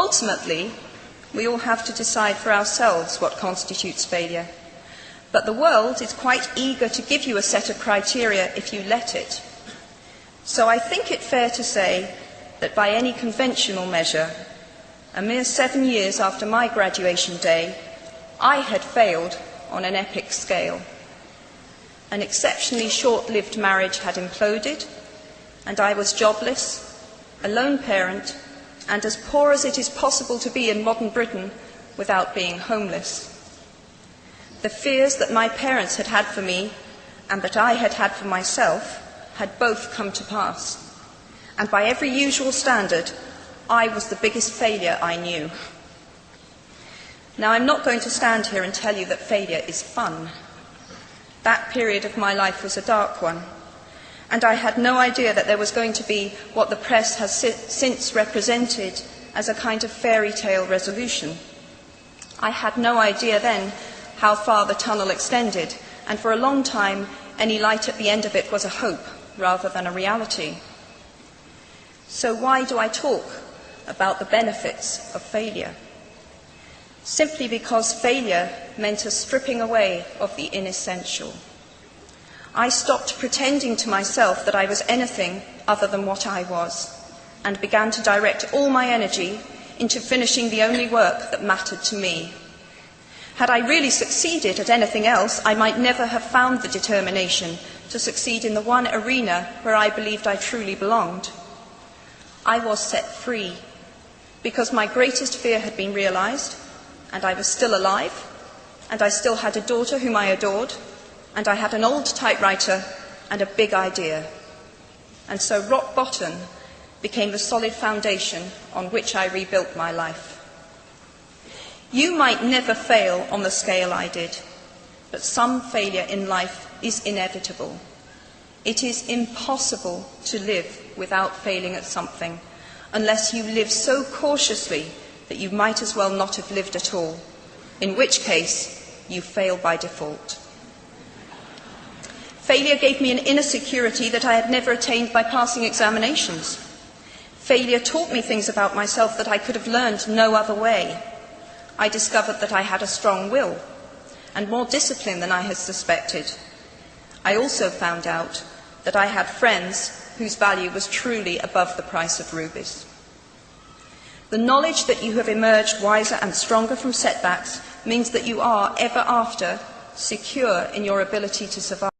Ultimately, we all have to decide for ourselves what constitutes failure. But the world is quite eager to give you a set of criteria if you let it. So I think it fair to say that by any conventional measure, a mere 7 years after my graduation day, I had failed on an epic scale. An exceptionally short-lived marriage had imploded, and I was jobless, a lone parent, and as poor as it is possible to be in modern Britain without being homeless. The fears that my parents had had for me and that I had had for myself had both come to pass. And by every usual standard, I was the biggest failure I knew. Now, I'm not going to stand here and tell you that failure is fun. That period of my life was a dark one, and I had no idea that there was going to be what the press has since represented as a kind of fairy tale resolution. I had no idea then how far the tunnel extended, and for a long time, any light at the end of it was a hope rather than a reality. So why do I talk about the benefits of failure? Simply because failure meant a stripping away of the inessential. I stopped pretending to myself that I was anything other than what I was, and began to direct all my energy into finishing the only work that mattered to me. Had I really succeeded at anything else, I might never have found the determination to succeed in the one arena where I believed I truly belonged. I was set free because my greatest fear had been realized, and I was still alive, and I still had a daughter whom I adored, and I had an old typewriter and a big idea. And so rock bottom became the solid foundation on which I rebuilt my life. You might never fail on the scale I did, but some failure in life is inevitable. It is impossible to live without failing at something, unless you live so cautiously that you might as well not have lived at all, in which case you fail by default. Failure gave me an inner security that I had never attained by passing examinations. Failure taught me things about myself that I could have learned no other way. I discovered that I had a strong will and more discipline than I had suspected. I also found out that I had friends whose value was truly above the price of rubies. The knowledge that you have emerged wiser and stronger from setbacks means that you are, ever after, secure in your ability to survive.